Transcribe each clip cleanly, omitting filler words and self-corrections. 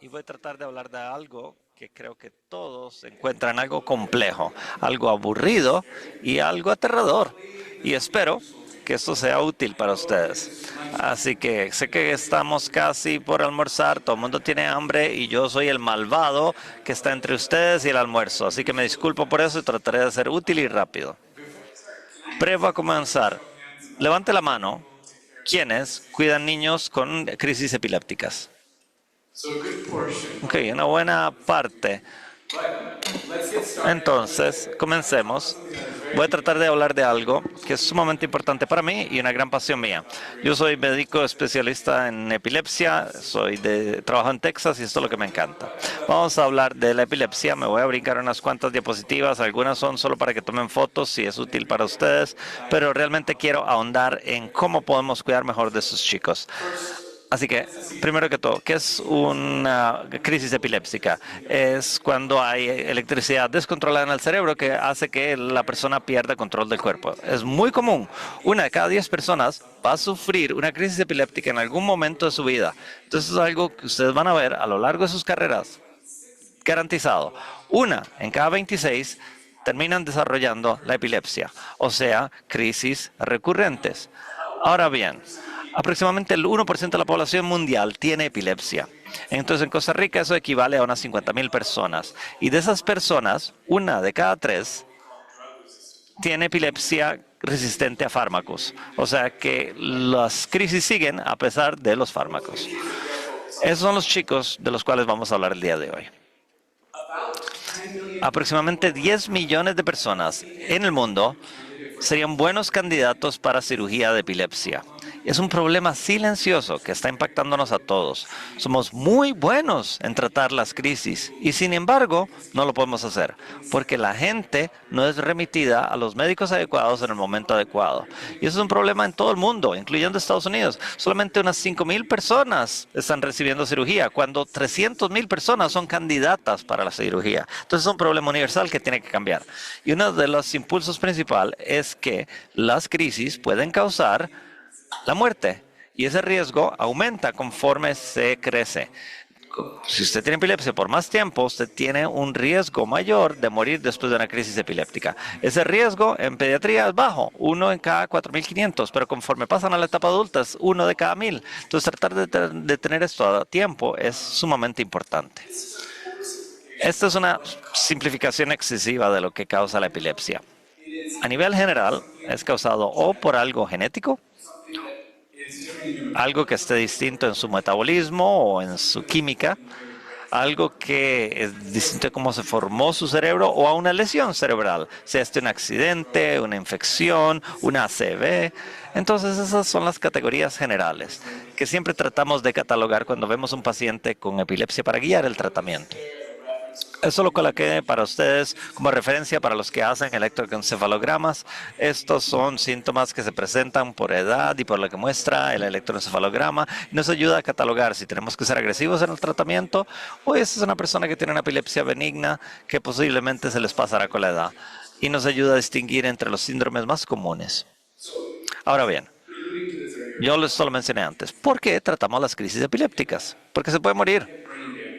y voy a tratar de hablar de algo que creo que todos encuentran algo complejo, algo aburrido y algo aterrador. Y espero que esto sea útil para ustedes. Así que sé que estamos casi por almorzar, todo el mundo tiene hambre y yo soy el malvado que está entre ustedes y el almuerzo. Así que me disculpo por eso y trataré de ser útil y rápido. Previo a comenzar, levante la mano. ¿Quiénes cuidan niños con crisis epilépticas? Ok, una buena parte. Entonces, comencemos. Voy a tratar de hablar de algo que es sumamente importante para mí y una gran pasión mía. Yo soy médico especialista en epilepsia, trabajo en Texas y esto es lo que me encanta. Vamos a hablar de la epilepsia, me voy a brincar unas cuantas diapositivas, algunas son solo para que tomen fotos si es útil para ustedes, pero realmente quiero ahondar en cómo podemos cuidar mejor de sus chicos. Así que, primero que todo, ¿qué es una crisis epiléptica? Es cuando hay electricidad descontrolada en el cerebro que hace que la persona pierda control del cuerpo. Es muy común. Una de cada 10 personas va a sufrir una crisis epiléptica en algún momento de su vida. Entonces es algo que ustedes van a ver a lo largo de sus carreras. Garantizado. Una en cada 26 terminan desarrollando la epilepsia, o sea, crisis recurrentes. Ahora bien, aproximadamente el 1% de la población mundial tiene epilepsia. Entonces, en Costa Rica eso equivale a unas 50,000 personas. Y de esas personas, una de cada tres tiene epilepsia resistente a fármacos. O sea que las crisis siguen a pesar de los fármacos. Esos son los chicos de los cuales vamos a hablar el día de hoy. Aproximadamente 10 millones de personas en el mundo serían buenos candidatos para cirugía de epilepsia. Es un problema silencioso que está impactándonos a todos. Somos muy buenos en tratar las crisis y sin embargo no lo podemos hacer porque la gente no es remitida a los médicos adecuados en el momento adecuado. Y eso es un problema en todo el mundo, incluyendo Estados Unidos. Solamente unas 5,000 personas están recibiendo cirugía cuando 300,000 personas son candidatas para la cirugía. Entonces es un problema universal que tiene que cambiar. Y uno de los impulsos principales es que las crisis pueden causar la muerte y ese riesgo aumenta conforme se crece. Si usted tiene epilepsia por más tiempo, usted tiene un riesgo mayor de morir después de una crisis epiléptica. Ese riesgo en pediatría es bajo, 1 en cada 4,500, pero conforme pasan a la etapa adulta es 1 de cada 1,000. Entonces tratar de tener esto a tiempo es sumamente importante. Esta es una simplificación excesiva de lo que causa la epilepsia. A nivel general, es causado o por algo genético, algo que esté distinto en su metabolismo o en su química, algo que es distinto de cómo se formó su cerebro o a una lesión cerebral, sea este un accidente, una infección, una ACV. Entonces esas son las categorías generales que siempre tratamos de catalogar cuando vemos un paciente con epilepsia para guiar el tratamiento. Eso lo coloqué para ustedes como referencia para los que hacen electroencefalogramas. Estos son síntomas que se presentan por edad y por lo que muestra el electroencefalograma. Y nos ayuda a catalogar si tenemos que ser agresivos en el tratamiento o esa es una persona que tiene una epilepsia benigna que posiblemente se les pasará con la edad. Y nos ayuda a distinguir entre los síndromes más comunes. Ahora bien, yo esto lo mencioné antes. ¿Por qué tratamos las crisis epilépticas? Porque se puede morir.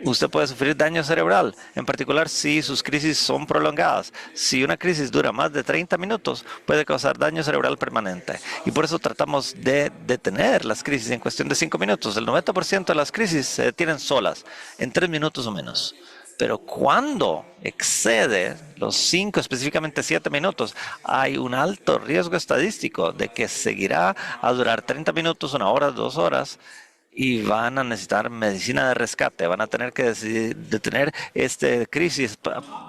Usted puede sufrir daño cerebral, en particular si sus crisis son prolongadas. Si una crisis dura más de 30 minutos, puede causar daño cerebral permanente. Y por eso tratamos de detener las crisis en cuestión de 5 minutos. El 90% de las crisis se detienen solas, en 3 minutos o menos. Pero cuando excede los 5, específicamente 7 minutos, hay un alto riesgo estadístico de que seguirá a durar 30 minutos, 1 hora, 2 horas y van a necesitar medicina de rescate, van a tener que detener esta crisis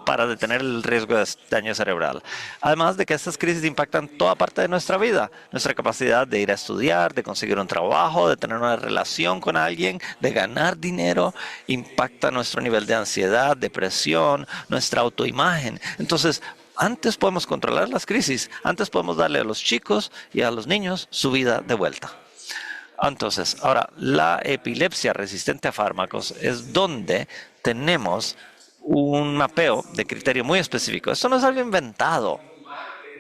para detener el riesgo de daño cerebral. Además de que estas crisis impactan toda parte de nuestra vida, nuestra capacidad de ir a estudiar, de conseguir un trabajo, de tener una relación con alguien, de ganar dinero, impacta nuestro nivel de ansiedad, depresión, nuestra autoimagen. Entonces, antes podemos controlar las crisis, antes podemos darle a los chicos y a los niños su vida de vuelta. Entonces, ahora, la epilepsia resistente a fármacos es donde tenemos un mapeo de criterio muy específico. Esto no es algo inventado.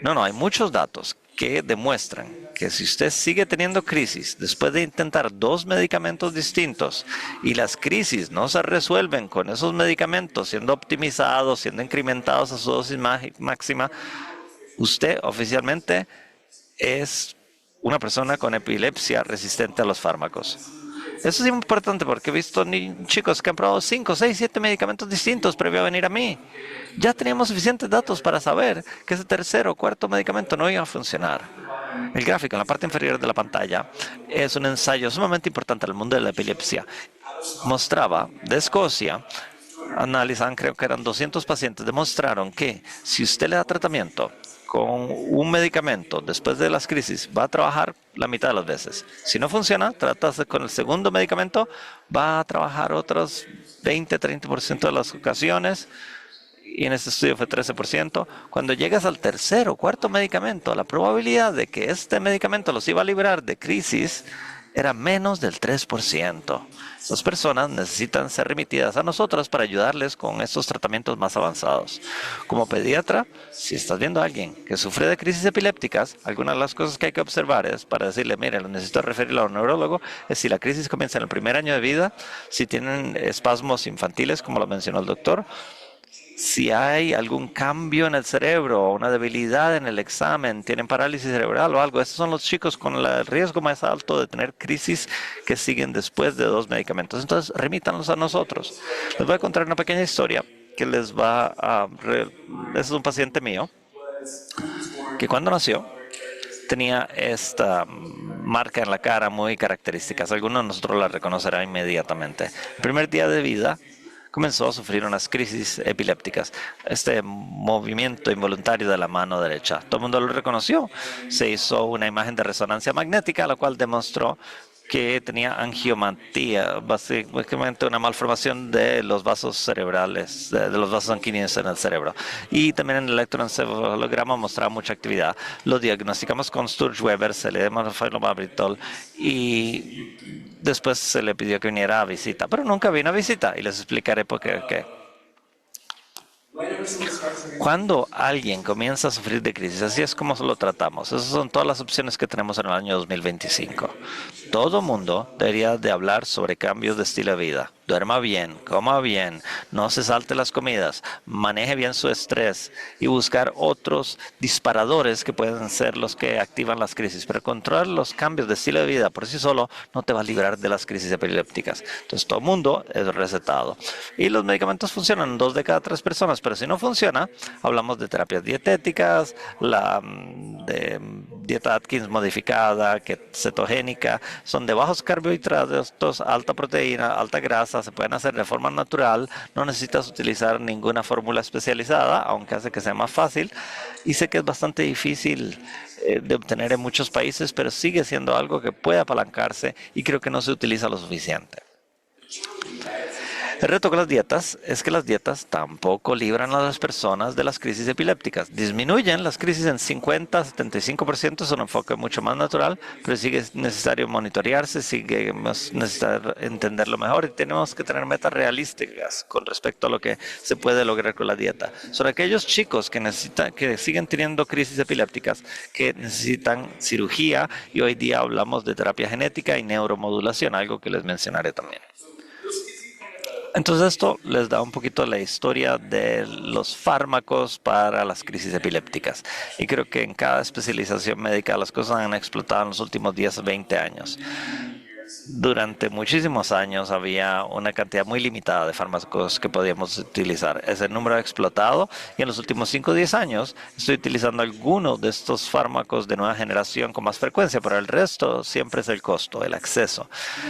No, hay muchos datos que demuestran que si usted sigue teniendo crisis después de intentar dos medicamentos distintos y las crisis no se resuelven con esos medicamentos siendo optimizados, siendo incrementados a su dosis máxima, usted oficialmente es una persona con epilepsia resistente a los fármacos. Eso es importante porque he visto chicos que han probado 5, 6, 7 medicamentos distintos previo a venir a mí. Ya teníamos suficientes datos para saber que ese tercer o cuarto medicamento no iba a funcionar. El gráfico en la parte inferior de la pantalla es un ensayo sumamente importante al mundo de la epilepsia. Mostraba de Escocia, analizaban, creo que eran 200 pacientes, demostraron que si usted le da tratamiento con un medicamento después de las crisis, va a trabajar la mitad de las veces. Si no funciona, tratas con el segundo medicamento, va a trabajar otros 20-30% de las ocasiones, y en este estudio fue 13%. Cuando llegas al tercer o cuarto medicamento, la probabilidad de que este medicamento los iba a librar de crisis era menos del 3%. Esas personas necesitan ser remitidas a nosotros para ayudarles con estos tratamientos más avanzados. Como pediatra, si estás viendo a alguien que sufre de crisis epilépticas, algunas de las cosas que hay que observar es para decirle, mire, lo necesito referirlo a un neurólogo, es si la crisis comienza en el primer año de vida, si tienen espasmos infantiles, como lo mencionó el doctor, si hay algún cambio en el cerebro o una debilidad en el examen, tienen parálisis cerebral o algo. Estos son los chicos con el riesgo más alto de tener crisis que siguen después de dos medicamentos. Entonces, remítanlos a nosotros. Les voy a contar una pequeña historia que les va a... Este es un paciente mío que cuando nació tenía esta marca en la cara muy característica. Algunos de nosotros la reconocerán inmediatamente. El primer día de vida comenzó a sufrir unas crisis epilépticas. Este movimiento involuntario de la mano derecha. Todo el mundo lo reconoció. Se hizo una imagen de resonancia magnética, la cual demostró que tenía angiopatía, básicamente una malformación de los vasos cerebrales, de los vasos sanguíneos en el cerebro. Y también en el electroencefalograma mostraba mucha actividad. Lo diagnosticamos con Sturge-Weber, se le dio fenobarbitol y después se le pidió que viniera a visita, pero nunca vino a visita y les explicaré por qué. Cuando alguien comienza a sufrir de crisis, así es como lo tratamos. Esas son todas las opciones que tenemos en el año 2025. Todo mundo debería de hablar sobre cambios de estilo de vida. Duerma bien, coma bien, no se salte las comidas, maneje bien su estrés y buscar otros disparadores que pueden ser los que activan las crisis. Pero controlar los cambios de estilo de vida por sí solo no te va a librar de las crisis epilépticas. Entonces todo el mundo es recetado. Y los medicamentos funcionan en 2 de cada 3 personas, pero si no funciona, hablamos de terapias dietéticas, la de dieta Atkins modificada, cetogénica, son de bajos carbohidratos, alta proteína, alta grasa, se pueden hacer de forma natural, no necesitas utilizar ninguna fórmula especializada, aunque hace que sea más fácil, y sé que es bastante difícil de obtener en muchos países, pero sigue siendo algo que puede apalancarse y creo que no se utiliza lo suficiente. El reto con las dietas es que las dietas tampoco libran a las personas de las crisis epilépticas. Disminuyen las crisis en 50-75%, es un enfoque mucho más natural, pero sigue necesario monitorearse, sigue necesario entenderlo mejor y tenemos que tener metas realísticas con respecto a lo que se puede lograr con la dieta. Son aquellos chicos que siguen teniendo crisis epilépticas, que necesitan cirugía y hoy día hablamos de terapia genética y neuromodulación, algo que les mencionaré también. Entonces esto les da un poquito la historia de los fármacos para las crisis epilépticas. Y creo que en cada especialización médica las cosas han explotado en los últimos 10 o 20 años. Durante muchísimos años había una cantidad muy limitada de fármacos que podíamos utilizar. Ese número ha explotado y en los últimos 5 o 10 años estoy utilizando algunos de estos fármacos de nueva generación con más frecuencia, pero el resto siempre es el costo, el acceso.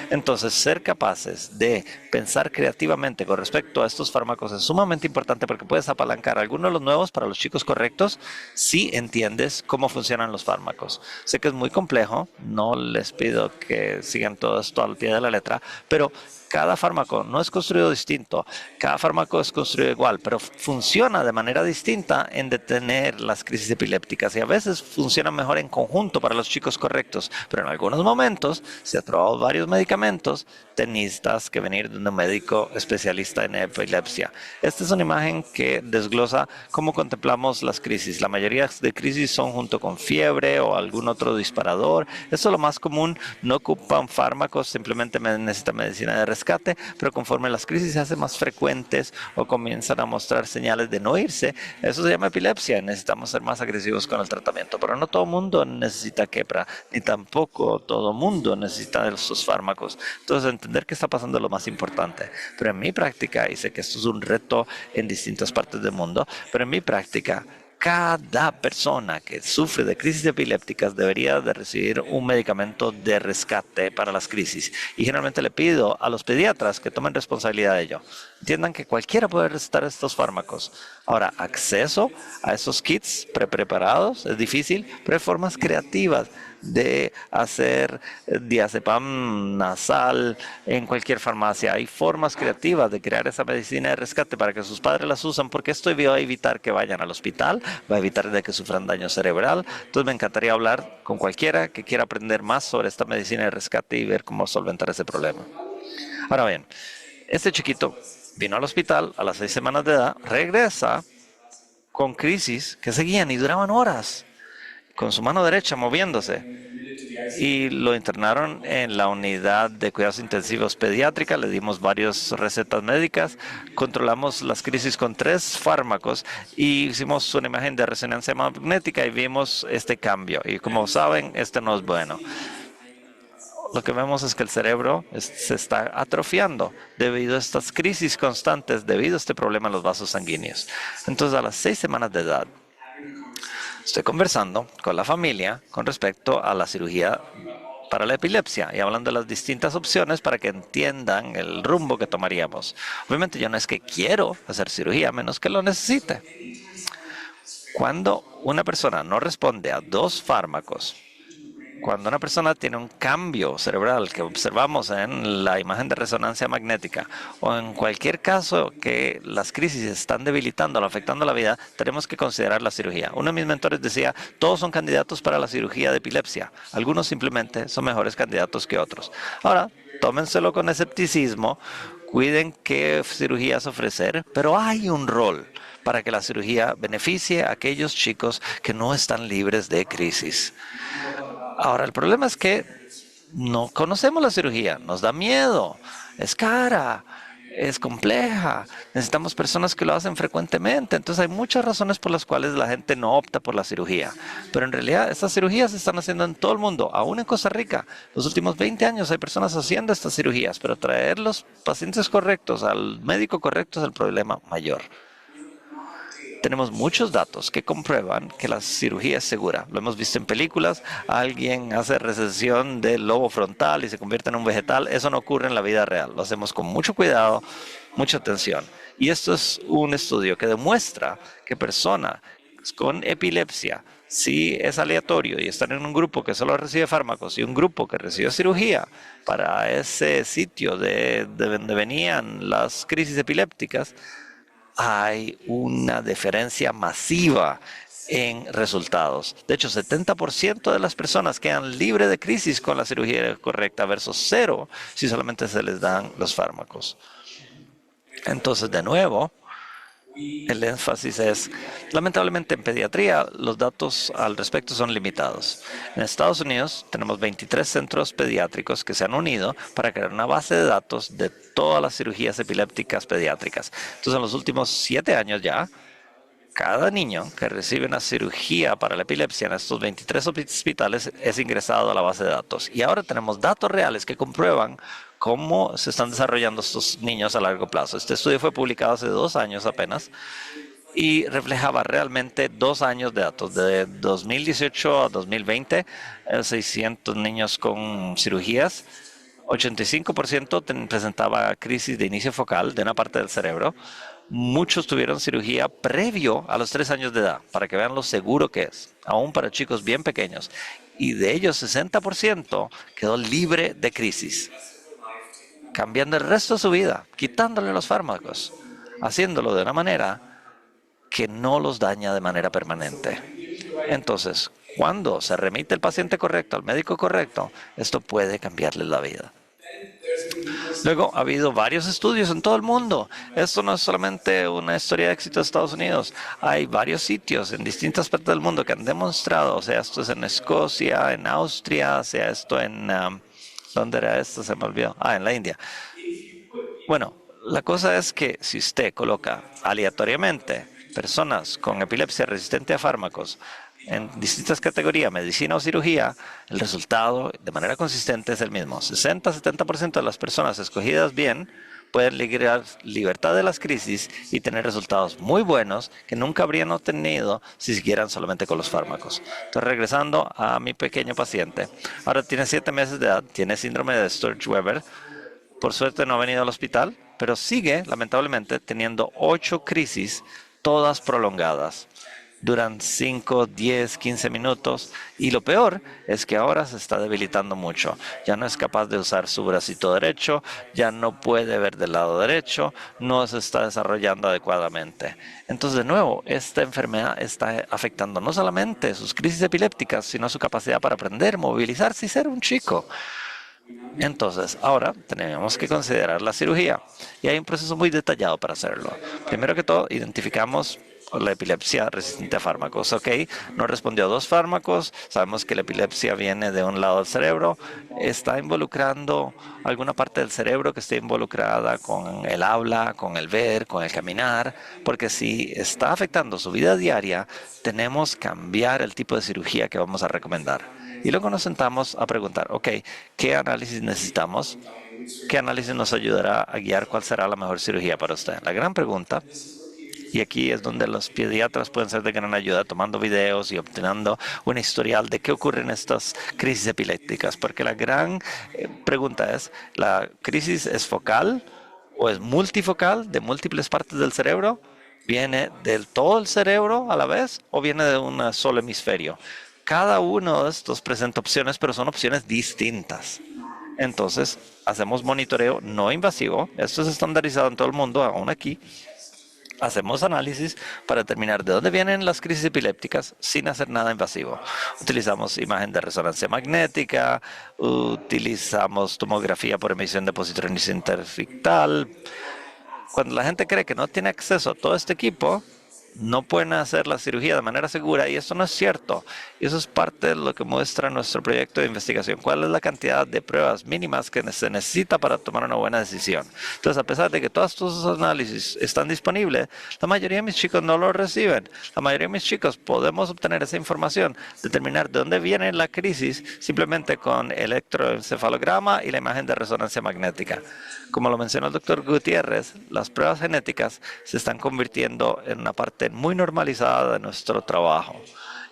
Entonces, ser capaces de pensar creativamente con respecto a estos fármacos es sumamente importante porque puedes apalancar algunos de los nuevos para los chicos correctos si entiendes cómo funcionan los fármacos. Sé que es muy complejo, no les pido que sigan todo esto al pie de la letra, pero Cada fármaco no es construido distinto, cada fármaco es construido igual, pero funciona de manera distinta en detener las crisis epilépticas y a veces funciona mejor en conjunto para los chicos correctos, pero en algunos momentos, si has probado varios medicamentos, necesitas que venir de un médico especialista en epilepsia. Esta es una imagen que desglosa cómo contemplamos las crisis. La mayoría de crisis son junto con fiebre o algún otro disparador. Eso es lo más común, no ocupan fármacos, simplemente necesitan medicina de rescate, pero conforme las crisis se hacen más frecuentes o comienzan a mostrar señales de no irse, eso se llama epilepsia. Necesitamos ser más agresivos con el tratamiento, pero no todo el mundo necesita quepra, ni tampoco todo el mundo necesita de esos fármacos. Entonces, entender qué está pasando es lo más importante. Pero en mi práctica, y sé que esto es un reto en distintas partes del mundo, pero en mi práctica, cada persona que sufre de crisis epilépticas debería de recibir un medicamento de rescate para las crisis. Y generalmente le pido a los pediatras que tomen responsabilidad de ello. Entiendan que cualquiera puede recetar estos fármacos. Ahora, acceso a esos kits preparados es difícil, pero hay formas creativas de hacer diazepam nasal en cualquier farmacia. Hay formas creativas de crear esa medicina de rescate para que sus padres las usen, porque esto va a evitar que vayan al hospital, va a evitar de que sufran daño cerebral. Entonces me encantaría hablar con cualquiera que quiera aprender más sobre esta medicina de rescate y ver cómo solventar ese problema. Ahora bien, este chiquito vino al hospital a las 6 semanas de edad, regresa con crisis que seguían y duraban horas, con su mano derecha moviéndose. Y lo internaron en la unidad de cuidados intensivos pediátrica, le dimos varias recetas médicas, controlamos las crisis con 3 fármacos y hicimos una imagen de resonancia magnética y vimos este cambio. Y como saben, este no es bueno. Lo que vemos es que el cerebro se está atrofiando debido a estas crisis constantes, debido a este problema en los vasos sanguíneos. Entonces, a las 6 semanas de edad, estoy conversando con la familia con respecto a la cirugía para la epilepsia y hablando de las distintas opciones para que entiendan el rumbo que tomaríamos. Obviamente yo no es que quiero hacer cirugía, a menos que lo necesite. Cuando una persona no responde a 2 fármacos, cuando una persona tiene un cambio cerebral que observamos en la imagen de resonancia magnética o en cualquier caso que las crisis están debilitando o afectando la vida, tenemos que considerar la cirugía. Uno de mis mentores decía, todos son candidatos para la cirugía de epilepsia. Algunos simplemente son mejores candidatos que otros. Ahora, tómenselo con escepticismo, cuiden qué cirugías ofrecer, pero hay un rol para que la cirugía beneficie a aquellos chicos que no están libres de crisis. Ahora, el problema es que no conocemos la cirugía, nos da miedo, es cara, es compleja, necesitamos personas que lo hacen frecuentemente, entonces hay muchas razones por las cuales la gente no opta por la cirugía, pero en realidad estas cirugías se están haciendo en todo el mundo, aún en Costa Rica. Los últimos 20 años hay personas haciendo estas cirugías, pero traer los pacientes correctos al médico correcto es el problema mayor. Tenemos muchos datos que comprueban que la cirugía es segura. Lo hemos visto en películas. Alguien hace resección del lobo frontal y se convierte en un vegetal. Eso no ocurre en la vida real. Lo hacemos con mucho cuidado, mucha atención. Y esto es un estudio que demuestra que personas con epilepsia, si es aleatorio y están en un grupo que solo recibe fármacos y un grupo que recibe cirugía para ese sitio de donde venían las crisis epilépticas, hay una diferencia masiva en resultados. De hecho, 70% de las personas quedan libres de crisis con la cirugía correcta versus 0 si solamente se les dan los fármacos. Entonces, de nuevo, el énfasis es, lamentablemente en pediatría, los datos al respecto son limitados. En Estados Unidos tenemos 23 centros pediátricos que se han unido para crear una base de datos de todas las cirugías epilépticas pediátricas. Entonces, en los últimos 7 años ya, cada niño que recibe una cirugía para la epilepsia en estos 23 hospitales es ingresado a la base de datos. Y ahora tenemos datos reales que comprueban cómo se están desarrollando estos niños a largo plazo. Este estudio fue publicado hace 2 años apenas y reflejaba realmente 2 años de datos, de 2018 a 2020, 600 niños con cirugías. 85% presentaba crisis de inicio focal de una parte del cerebro. Muchos tuvieron cirugía previo a los 3 años de edad, para que vean lo seguro que es, aún para chicos bien pequeños. Y de ellos, 60% quedó libre de crisis. cambiando el resto de su vida, quitándole los fármacos, haciéndolo de una manera que no los daña de manera permanente. Entonces, cuando se remite el paciente correcto al médico correcto, esto puede cambiarle la vida. Luego, ha habido varios estudios en todo el mundo. Esto no es solamente una historia de éxito de Estados Unidos. Hay varios sitios en distintas partes del mundo que han demostrado, o sea, esto es en Escocia, en Austria, sea esto en... ¿dónde era esto? Se me olvidó. En la India. Bueno, la cosa es que si usted coloca aleatoriamente personas con epilepsia resistente a fármacos en distintas categorías, medicina o cirugía, el resultado de manera consistente es el mismo. 60-70% de las personas escogidas bien pueden lograr libertad de las crisis y tener resultados muy buenos que nunca habrían obtenido si siguieran solamente con los fármacos. Entonces, regresando a mi pequeño paciente, ahora tiene 7 meses de edad, tiene síndrome de Sturge-Weber. Por suerte no ha venido al hospital, pero sigue, lamentablemente, teniendo 8 crisis, todas prolongadas. Duran 5, 10, 15 minutos. Y lo peor es que ahora se está debilitando mucho. Ya no es capaz de usar su bracito derecho, ya no puede ver del lado derecho, no se está desarrollando adecuadamente. Entonces, de nuevo, esta enfermedad está afectando no solamente sus crisis epilépticas, sino su capacidad para aprender, movilizarse y ser un chico. Entonces, ahora tenemos que considerar la cirugía y hay un proceso muy detallado para hacerlo. Primero que todo, identificamos la epilepsia resistente a fármacos. Ok, no respondió a 2 fármacos, sabemos que la epilepsia viene de un lado del cerebro, está involucrando alguna parte del cerebro que esté involucrada con el habla, con el ver, con el caminar, porque si está afectando su vida diaria, tenemos que cambiar el tipo de cirugía que vamos a recomendar. Y luego nos sentamos a preguntar, ok, ¿qué análisis necesitamos? ¿Qué análisis nos ayudará a guiar cuál será la mejor cirugía para usted? La gran pregunta, y aquí es donde los pediatras pueden ser de gran ayuda, tomando videos y obteniendo un historial de qué ocurre en estas crisis epilépticas, porque la gran pregunta es, ¿la crisis es focal o es multifocal de múltiples partes del cerebro? ¿Viene del todo el cerebro a la vez o viene de un solo hemisferio? Cada uno de estos presenta opciones, pero son opciones distintas. Entonces, hacemos monitoreo no invasivo. Esto es estandarizado en todo el mundo, aún aquí. Hacemos análisis para determinar de dónde vienen las crisis epilépticas sin hacer nada invasivo. Utilizamos imagen de resonancia magnética, utilizamos tomografía por emisión de positrones interictal. Cuando la gente cree que no tiene acceso a todo este equipo, no pueden hacer la cirugía de manera segura y eso no es cierto. Y eso es parte de lo que muestra nuestro proyecto de investigación. ¿Cuál es la cantidad de pruebas mínimas que se necesita para tomar una buena decisión? Entonces, a pesar de que todos estos análisis están disponibles, la mayoría de mis chicos no los reciben. La mayoría de mis chicos podemos obtener esa información, determinar de dónde viene la crisis simplemente con electroencefalograma y la imagen de resonancia magnética. Como lo mencionó el doctor Gutiérrez, las pruebas genéticas se están convirtiendo en una parte muy normalizada de nuestro trabajo.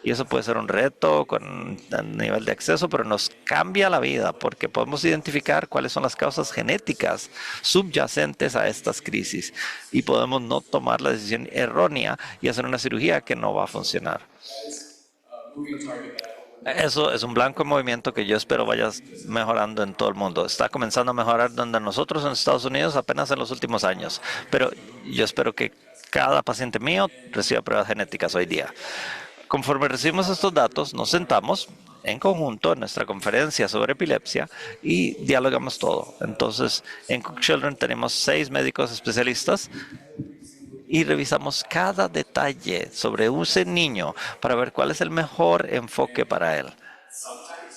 Y eso puede ser un reto con el nivel de acceso, pero nos cambia la vida porque podemos identificar cuáles son las causas genéticas subyacentes a estas crisis y podemos no tomar la decisión errónea y hacer una cirugía que no va a funcionar. Eso es un blanco en movimiento que yo espero vaya mejorando en todo el mundo. Está comenzando a mejorar donde nosotros en Estados Unidos apenas en los últimos años, pero yo espero que cada paciente mío reciba pruebas genéticas hoy día. Conforme recibimos estos datos, nos sentamos en conjunto en nuestra conferencia sobre epilepsia y dialogamos todo. Entonces, en Cook Children tenemos 6 médicos especialistas y revisamos cada detalle sobre ese niño para ver cuál es el mejor enfoque para él.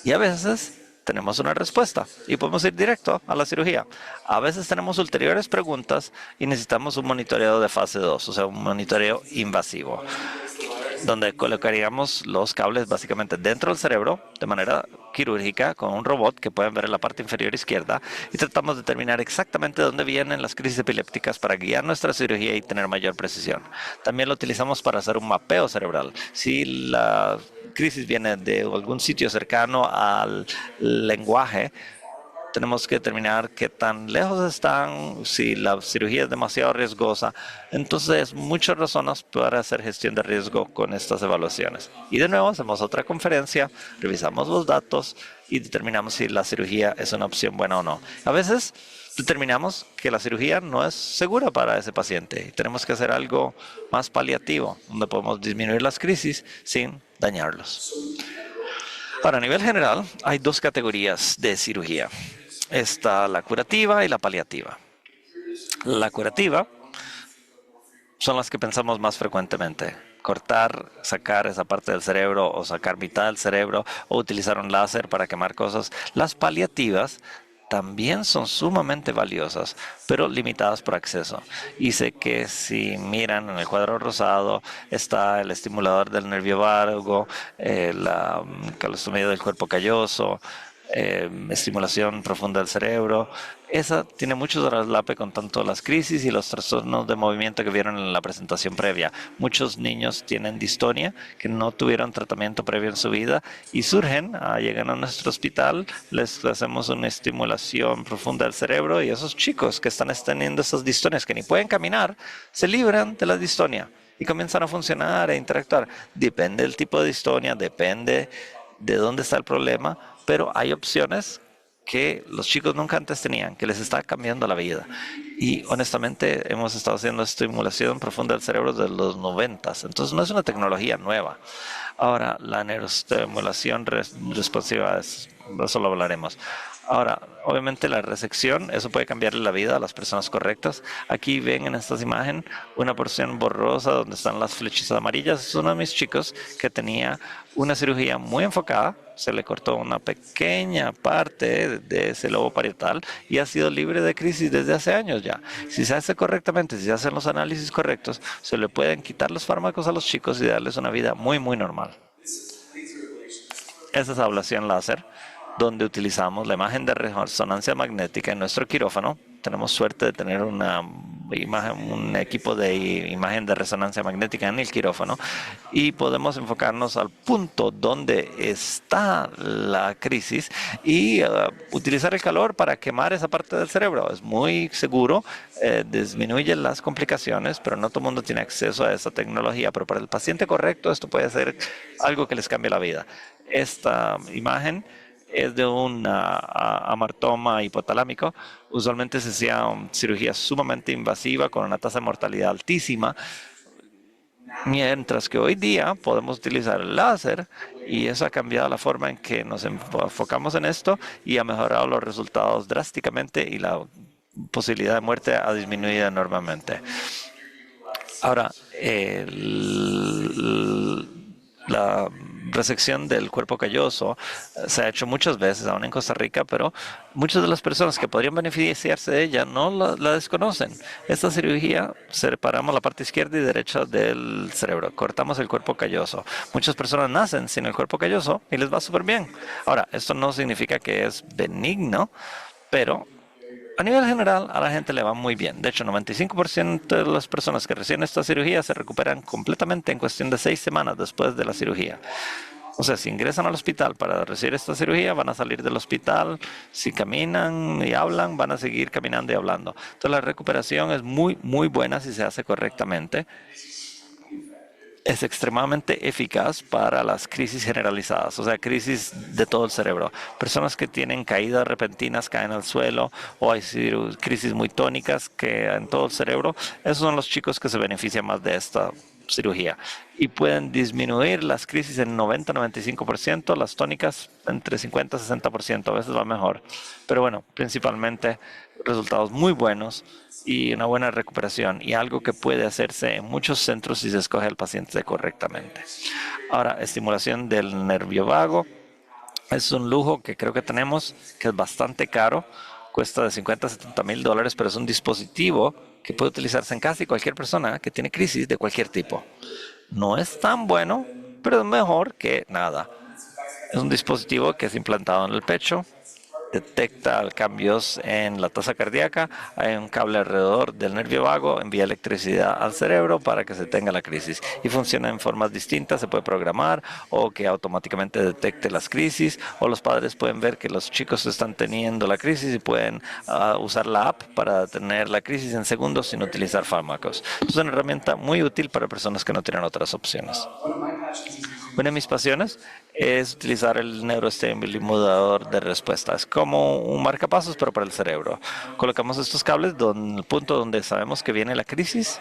Y a veces tenemos una respuesta y podemos ir directo a la cirugía. A veces tenemos ulteriores preguntas y necesitamos un monitoreo de fase 2, o sea, un monitoreo invasivo, donde colocaríamos los cables básicamente dentro del cerebro de manera quirúrgica con un robot que pueden ver en la parte inferior izquierda y tratamos de determinar exactamente dónde vienen las crisis epilépticas para guiar nuestra cirugía y tener mayor precisión. También lo utilizamos para hacer un mapeo cerebral. Si la crisis viene de algún sitio cercano al lenguaje, tenemos que determinar qué tan lejos están, si la cirugía es demasiado riesgosa. Entonces, muchas razones para hacer gestión de riesgo con estas evaluaciones. Y de nuevo, hacemos otra conferencia, revisamos los datos y determinamos si la cirugía es una opción buena o no. A veces determinamos que la cirugía no es segura para ese paciente y tenemos que hacer algo más paliativo, donde podemos disminuir las crisis sin dañarlos. Ahora, a nivel general, hay dos categorías de cirugía. Está la curativa y la paliativa. La curativa son las que pensamos más frecuentemente. Cortar, sacar esa parte del cerebro o sacar mitad del cerebro o utilizar un láser para quemar cosas. Las paliativas también son sumamente valiosas, pero limitadas por acceso. Y sé que si miran en el cuadro rosado está el estimulador del nervio vago, la calostomía del cuerpo calloso, estimulación profunda del cerebro. Esa tiene mucho traslape con tanto las crisis y los trastornos de movimiento que vieron en la presentación previa. Muchos niños tienen distonia que no tuvieron tratamiento previo en su vida y surgen, llegan a nuestro hospital, les hacemos una estimulación profunda del cerebro y esos chicos que están teniendo esas distonias que ni pueden caminar, se libran de la distonia y comienzan a funcionar e interactuar. Depende del tipo de distonia, depende de dónde está el problema, pero hay opciones que los chicos nunca antes tenían, que les está cambiando la vida. Y honestamente hemos estado haciendo estimulación profunda del cerebro desde los 90, entonces no es una tecnología nueva. Ahora, la neuroestimulación responsiva, de eso lo hablaremos. Ahora, obviamente la resección, eso puede cambiarle la vida a las personas correctas. Aquí ven en esta imagen una porción borrosa donde están las flechitas amarillas. Es uno de mis chicos que tenía una cirugía muy enfocada. Se le cortó una pequeña parte de ese lobo parietal y ha sido libre de crisis desde hace años ya. Si se hace correctamente, si se hacen los análisis correctos, se le pueden quitar los fármacos a los chicos y darles una vida muy, muy normal. Esa es ablación láser, donde utilizamos la imagen de resonancia magnética en nuestro quirófano. Tenemos suerte de tener un equipo de imagen de resonancia magnética en el quirófano y podemos enfocarnos al punto donde está la crisis y utilizar el calor para quemar esa parte del cerebro. Es muy seguro, disminuye las complicaciones, pero no todo el mundo tiene acceso a esa tecnología. Pero para el paciente correcto esto puede ser algo que les cambie la vida. Esta imagen es de un amartoma hipotalámico. Usualmente se hacía cirugía sumamente invasiva con una tasa de mortalidad altísima, mientras que hoy día podemos utilizar el láser y eso ha cambiado la forma en que nos enfocamos en esto y ha mejorado los resultados drásticamente y la posibilidad de muerte ha disminuido enormemente. Ahora, la resección del cuerpo calloso se ha hecho muchas veces, aún en Costa Rica, pero muchas de las personas que podrían beneficiarse de ella no la desconocen. Esta cirugía, separamos la parte izquierda y derecha del cerebro, cortamos el cuerpo calloso. Muchas personas nacen sin el cuerpo calloso y les va súper bien. Ahora, esto no significa que es benigno, pero a nivel general, a la gente le va muy bien. De hecho, 95% de las personas que reciben esta cirugía se recuperan completamente en cuestión de 6 semanas después de la cirugía. O sea, si ingresan al hospital para recibir esta cirugía, van a salir del hospital. Si caminan y hablan, van a seguir caminando y hablando. Entonces, la recuperación es muy, muy buena si se hace correctamente. Es extremadamente eficaz para las crisis generalizadas, o sea, crisis de todo el cerebro. Personas que tienen caídas repentinas, caen al suelo, o hay crisis muy tónicas que en todo el cerebro, esos son los chicos que se benefician más de esta cirugía. Y pueden disminuir las crisis en 90-95%, las tónicas entre 50-60%, a veces va mejor. Pero bueno, principalmente resultados muy buenos y una buena recuperación y algo que puede hacerse en muchos centros si se escoge al paciente correctamente. Ahora, estimulación del nervio vago es un lujo que creo que tenemos, que es bastante caro, cuesta de $50,000-$70,000, pero es un dispositivo que puede utilizarse en casi cualquier persona que tiene crisis de cualquier tipo. No es tan bueno, pero es mejor que nada. Es un dispositivo que es implantado en el pecho, detecta cambios en la tasa cardíaca, hay un cable alrededor del nervio vago, envía electricidad al cerebro para que se tenga la crisis y funciona en formas distintas, se puede programar o que automáticamente detecte las crisis o los padres pueden ver que los chicos están teniendo la crisis y pueden usar la app para tener la crisis en segundos sin utilizar fármacos. Es una herramienta muy útil para personas que no tienen otras opciones. Una de mis pasiones es utilizar el neuroestimulador de respuesta. Es como un marcapasos, pero para el cerebro. Colocamos estos cables en el punto donde sabemos que viene la crisis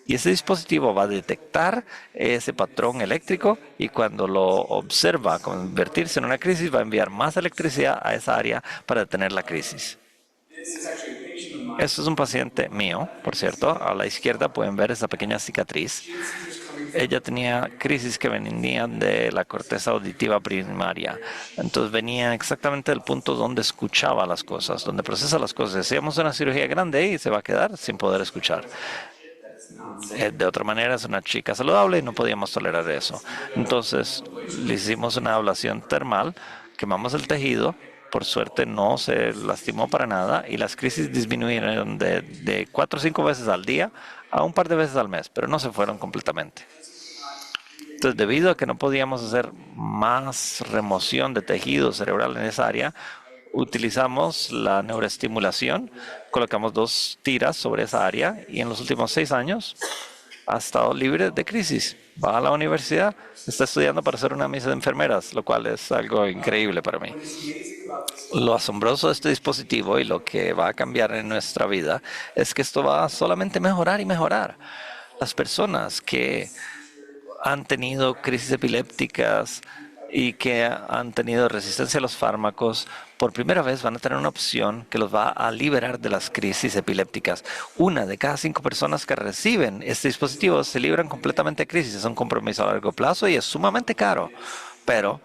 y ese dispositivo va a detectar ese patrón eléctrico y cuando lo observa convertirse en una crisis va a enviar más electricidad a esa área para detener la crisis. Este es un paciente mío, por cierto. A la izquierda pueden ver esa pequeña cicatriz. Ella tenía crisis que venían de la corteza auditiva primaria. Entonces venían exactamente del punto donde escuchaba las cosas, donde procesa las cosas. Hacíamos una cirugía grande y se va a quedar sin poder escuchar. De otra manera, es una chica saludable y no podíamos tolerar eso. Entonces le hicimos una ablación termal, quemamos el tejido. Por suerte no se lastimó para nada y las crisis disminuyeron de 4 o 5 veces al día a un par de veces al mes, pero no se fueron completamente. Entonces, debido a que no podíamos hacer más remoción de tejido cerebral en esa área, utilizamos la neuroestimulación, colocamos 2 tiras sobre esa área y en los últimos 6 años ha estado libre de crisis. Va a la universidad, está estudiando para ser una de mis enfermeras, lo cual es algo increíble para mí. Lo asombroso de este dispositivo y lo que va a cambiar en nuestra vida es que esto va a solamente mejorar y mejorar. Las personas que han tenido crisis epilépticas y que han tenido resistencia a los fármacos, por primera vez van a tener una opción que los va a liberar de las crisis epilépticas. 1 de cada 5 personas que reciben este dispositivo se libran completamente de crisis. Es un compromiso a largo plazo y es sumamente caro, pero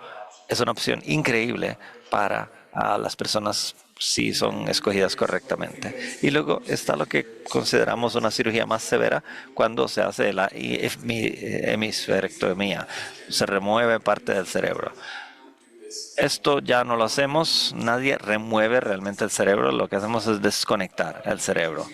es una opción increíble para las personas si son escogidas correctamente. Y luego está lo que consideramos una cirugía más severa cuando se hace la hemisferectomía. Se remueve parte del cerebro. Esto ya no lo hacemos, nadie remueve realmente el cerebro, lo que hacemos es desconectar el cerebro.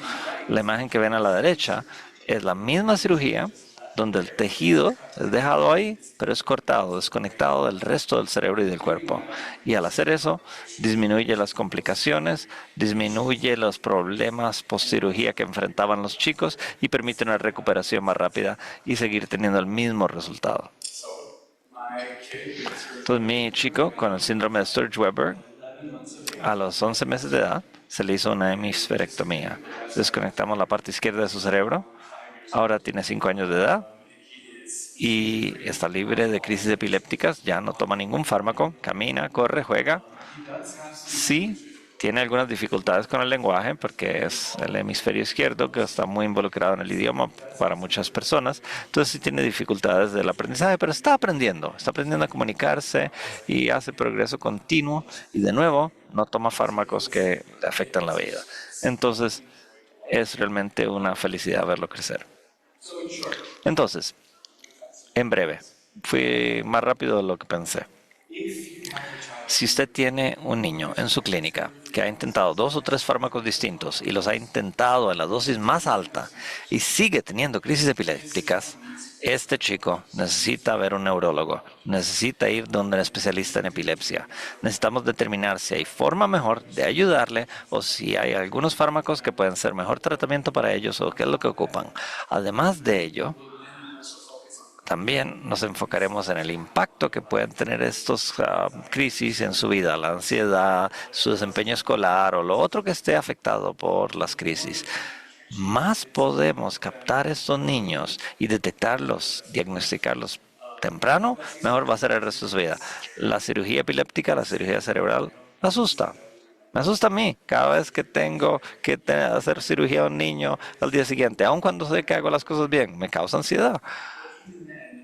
La imagen que ven a la derecha es la misma cirugía donde el tejido es dejado ahí, pero es cortado, desconectado del resto del cerebro y del cuerpo. Y al hacer eso, disminuye las complicaciones, disminuye los problemas post-cirugía que enfrentaban los chicos y permite una recuperación más rápida y seguir teniendo el mismo resultado. Entonces, mi chico con el síndrome de Sturge-Weber, a los 11 meses de edad, se le hizo una hemisferectomía. Desconectamos la parte izquierda de su cerebro. Ahora tiene 5 años de edad y está libre de crisis epilépticas. Ya no toma ningún fármaco. Camina, corre, juega. Sí, tiene algunas dificultades con el lenguaje porque es el hemisferio izquierdo que está muy involucrado en el idioma para muchas personas. Entonces sí tiene dificultades del aprendizaje, pero está aprendiendo a comunicarse y hace progreso continuo y de nuevo no toma fármacos que le afectan la vida. Entonces es realmente una felicidad verlo crecer. Entonces, en breve, fui más rápido de lo que pensé. Si usted tiene un niño en su clínica que ha intentado 2 o 3 fármacos distintos y los ha intentado en la dosis más alta y sigue teniendo crisis epilépticas, este chico necesita ver un neurólogo, necesita ir donde un especialista en epilepsia. Necesitamos determinar si hay forma mejor de ayudarle o si hay algunos fármacos que pueden ser mejor tratamiento para ellos o qué es lo que ocupan. Además de ello, también nos enfocaremos en el impacto que pueden tener estos crisis en su vida, la ansiedad, su desempeño escolar o lo otro que esté afectado por las crisis. Más podemos captar estos niños y detectarlos, diagnosticarlos temprano, mejor va a ser el resto de su vida. La cirugía epiléptica, la cirugía cerebral, me asusta. Me asusta a mí cada vez que tengo que hacer cirugía a un niño al día siguiente, aun cuando sé que hago las cosas bien, me causa ansiedad.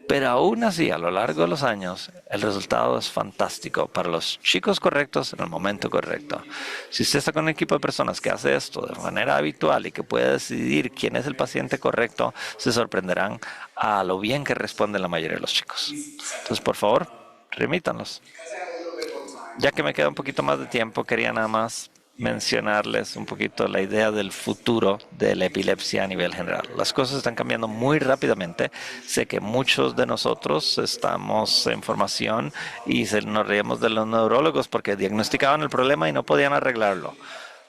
Pero aún así, a lo largo de los años, el resultado es fantástico para los chicos correctos en el momento correcto. Si usted está con un equipo de personas que hace esto de manera habitual y que puede decidir quién es el paciente correcto, se sorprenderán a lo bien que responden la mayoría de los chicos. Entonces, por favor, remítanlos. Ya que me queda un poquito más de tiempo, quería nada más mencionarles un poquito la idea del futuro de la epilepsia a nivel general. Las cosas están cambiando muy rápidamente. Sé que muchos de nosotros estamos en formación y nos reímos de los neurólogos porque diagnosticaban el problema y no podían arreglarlo.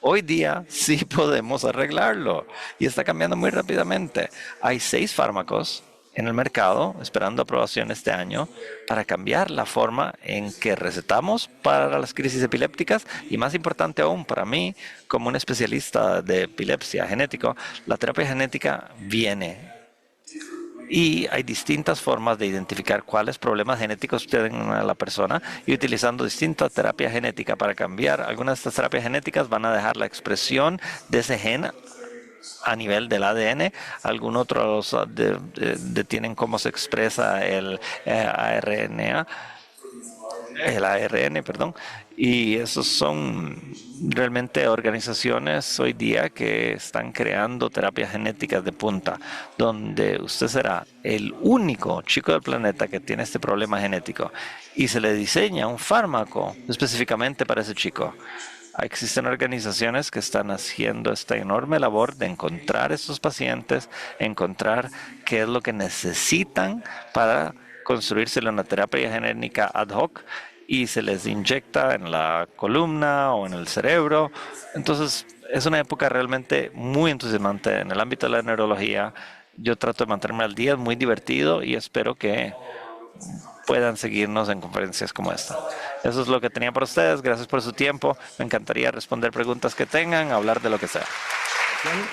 Hoy día sí podemos arreglarlo y está cambiando muy rápidamente. Hay 6 fármacos en el mercado, esperando aprobación este año, para cambiar la forma en que recetamos para las crisis epilépticas y más importante aún para mí, como un especialista de epilepsia genético, la terapia genética viene y hay distintas formas de identificar cuáles problemas genéticos tienen a la persona y utilizando distintas terapias genéticas para cambiar. Algunas de estas terapias genéticas van a dejar la expresión de ese gen a nivel del ADN, algunos otros detienen cómo se expresa el ARN, perdón, y esos son realmente organizaciones hoy día que están creando terapias genéticas de punta, donde usted será el único chico del planeta que tiene este problema genético y se le diseña un fármaco específicamente para ese chico. Existen organizaciones que están haciendo esta enorme labor de encontrar a estos pacientes, encontrar qué es lo que necesitan para construirse una terapia genética ad hoc y se les inyecta en la columna o en el cerebro. Entonces, es una época realmente muy entusiasmante en el ámbito de la neurología. Yo trato de mantenerme al día, es muy divertido y espero que puedan seguirnos en conferencias como esta. Eso es lo que tenía para ustedes. Gracias por su tiempo. Me encantaría responder preguntas que tengan, hablar de lo que sea.